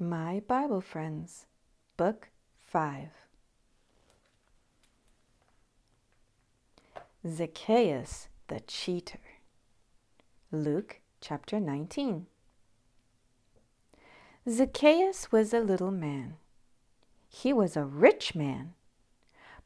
My Bible Friends, Book 5. Zaccheus the Cheater. Luke chapter 19. Zaccheus was a little man. He was a rich man,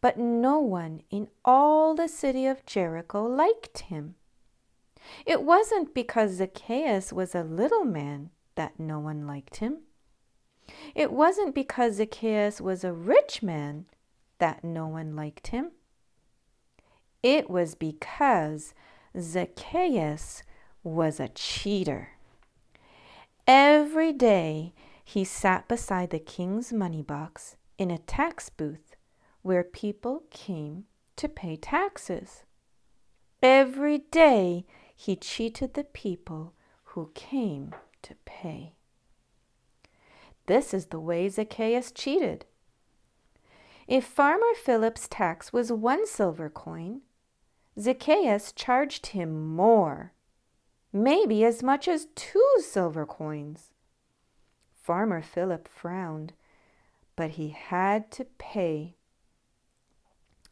but no one in all the city of Jericho liked him. It wasn't because Zaccheus was a little man that no one liked him. It wasn't because Zaccheus was a rich man that no one liked him. It was because Zaccheus was a cheater. Every day he sat beside the king's money box in a tax booth where people came to pay taxes. Every day he cheated the people who came to pay. This is the way Zaccheus cheated. If Farmer Philip's tax was 1 silver coin, Zaccheus charged him more, maybe as much as 2 silver coins. Farmer Philip frowned, but he had to pay.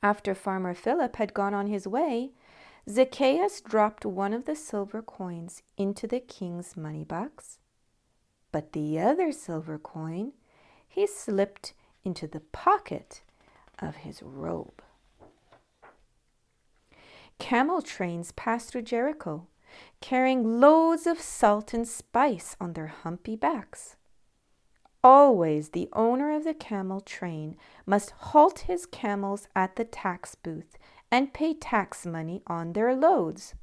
After Farmer Philip had gone on his way, Zaccheus dropped 1 of the silver coins into the king's money box, but the other silver coin he slipped into the pocket of his robe. Camel trains passed through Jericho, carrying loads of salt and spice on their humpy backs. Always the owner of the camel train must halt his camels at the tax booth and pay tax money on their loads.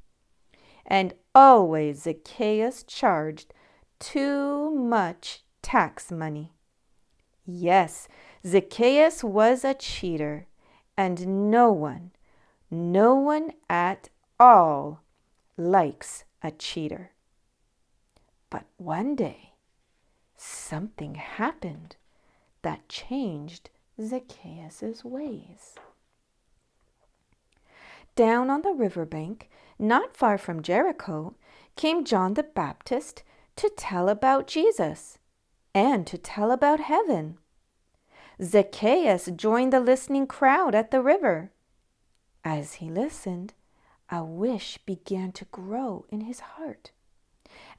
And always Zaccheus charged too much tax money. Yes, Zaccheus was a cheater, and no one at all likes a cheater. But one day, something happened that changed Zaccheus's ways. Down on the riverbank, not far from Jericho, came John the Baptist to tell about Jesus and to tell about heaven. Zaccheus joined the listening crowd at the river. As he listened, a wish began to grow in his heart.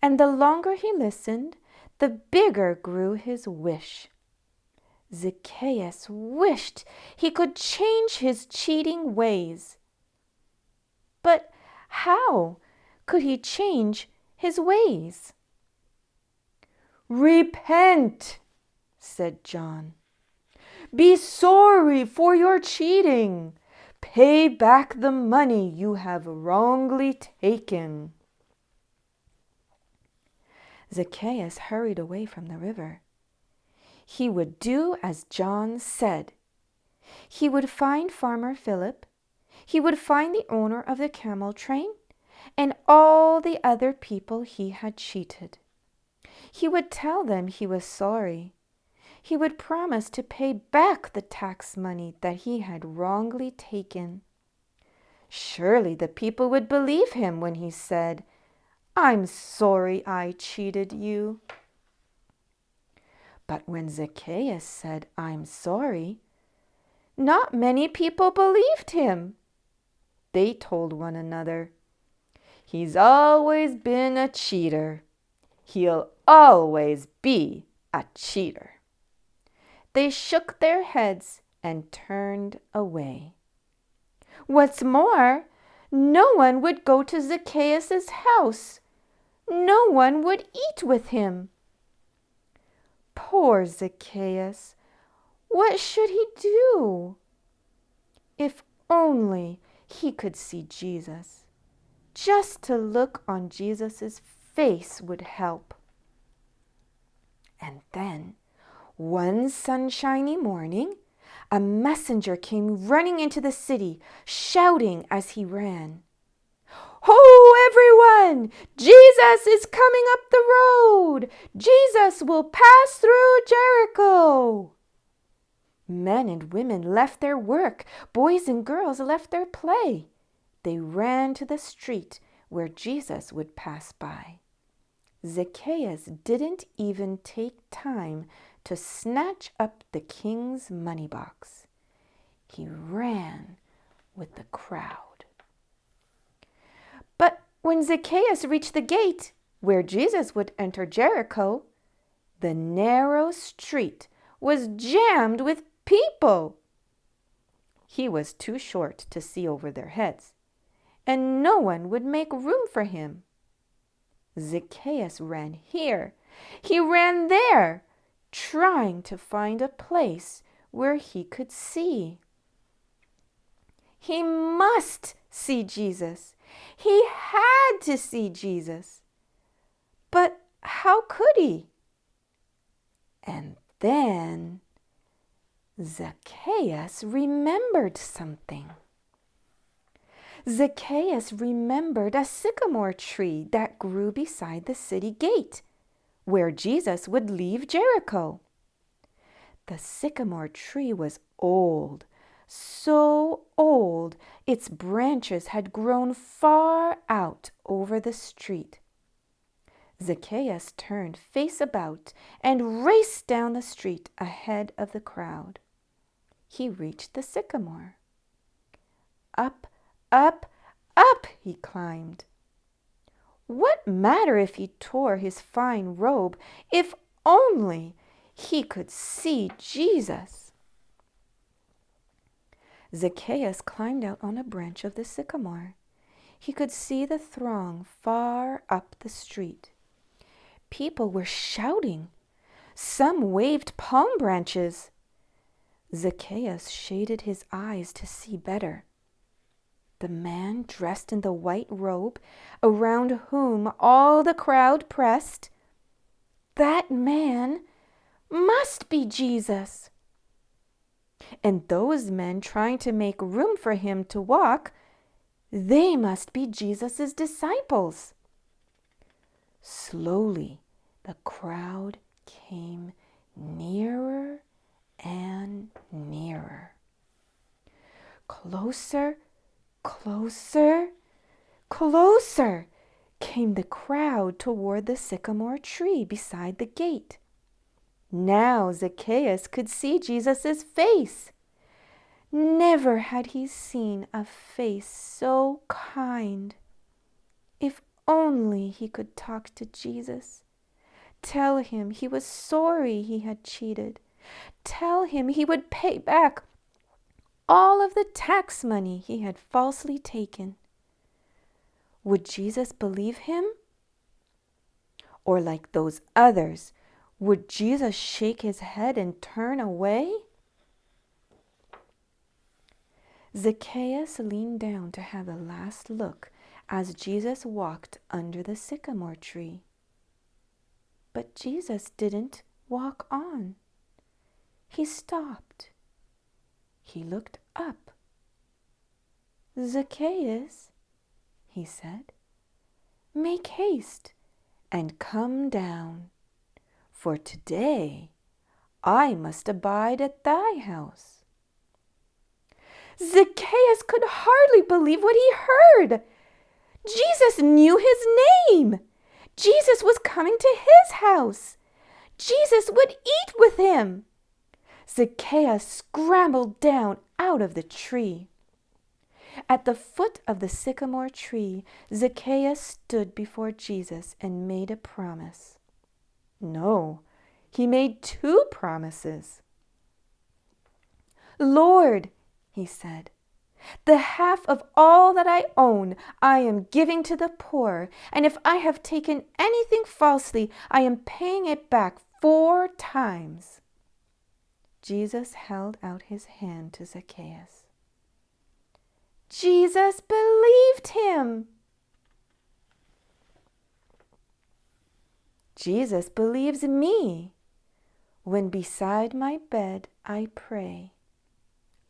And the longer he listened, the bigger grew his wish. Zaccheus wished he could change his cheating ways. But how could he change his ways? "Repent," said John. "Be sorry for your cheating. Pay back the money you have wrongly taken." Zaccheus hurried away from the river. He would do as John said. He would find Farmer Philip. He would find the owner of the camel train and all the other people he had cheated. He would tell them he was sorry. He would promise to pay back the tax money that he had wrongly taken. Surely the people would believe him when he said, "I'm sorry I cheated you." But when Zaccheus said, "I'm sorry," not many people believed him. They told one another, "He's always been a cheater. He'll always be a cheater." They shook their heads and turned away. What's more, no one would go to Zaccheus's house. No one would eat with him. Poor Zaccheus, what should he do? If only he could see Jesus. Just to look on Jesus' face would help. And then, one sunshiny morning, a messenger came running into the city, shouting as he ran, "Ho, everyone! Jesus is coming up the road! Jesus will pass through Jericho!" Men and women left their work. Boys and girls left their play. They ran to the street where Jesus would pass by. Zaccheus didn't even take time to snatch up the king's money box. He ran with the crowd. But when Zaccheus reached the gate where Jesus would enter Jericho, the narrow street was jammed with people. He was too short to see over their heads, and no one would make room for him. Zaccheus ran here. He ran there, trying to find a place where he could see. He must see Jesus. He had to see Jesus. But how could he? And then Zaccheus remembered something. Zaccheus remembered a sycamore tree that grew beside the city gate, where Jesus would leave Jericho. The sycamore tree was old, so old its branches had grown far out over the street. Zaccheus turned face about and raced down the street ahead of the crowd. He reached the sycamore. Up, up, up he climbed. What matter if he tore his fine robe, if only he could see Jesus? Zaccheus climbed out on a branch of the sycamore. He could see the throng far up the street. People were shouting. Some waved palm branches. Zaccheus shaded his eyes to see better. The man dressed in the white robe, around whom all the crowd pressed, that man must be Jesus. And those men trying to make room for him to walk, they must be Jesus' disciples. Slowly, the crowd came nearer and nearer. Closer, closer, closer came the crowd toward the sycamore tree beside the gate. Now Zaccheus could see Jesus' face. Never had he seen a face so kind. If only he could talk to Jesus. Tell him he was sorry he had cheated. Tell him he would pay back all of the tax money he had falsely taken. Would Jesus believe him? Or like those others, would Jesus shake his head and turn away? Zaccheus leaned down to have a last look as Jesus walked under the sycamore tree. But Jesus didn't walk on. He stopped. He looked up. "Zaccheus," he said, "make haste and come down, for today I must abide at thy house." Zaccheus could hardly believe what he heard. Jesus knew his name. Jesus was coming to his house. Jesus would eat with him. Zaccheus scrambled down out of the tree. At the foot of the sycamore tree, Zaccheus stood before Jesus and made a promise. No, he made two promises. "Lord," he said, "the half of all that I own I am giving to the poor, and if I have taken anything falsely, I am paying it back 4 times. Jesus held out his hand to Zaccheus. Jesus believed him. Jesus believes me. When beside my bed I pray,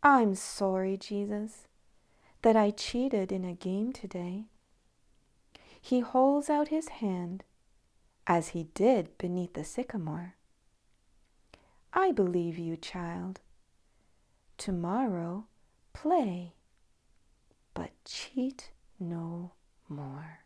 "I'm sorry, Jesus, that I cheated in a game today." He holds out his hand, as he did beneath the sycamore. "I believe you, child. Tomorrow play, but cheat no more."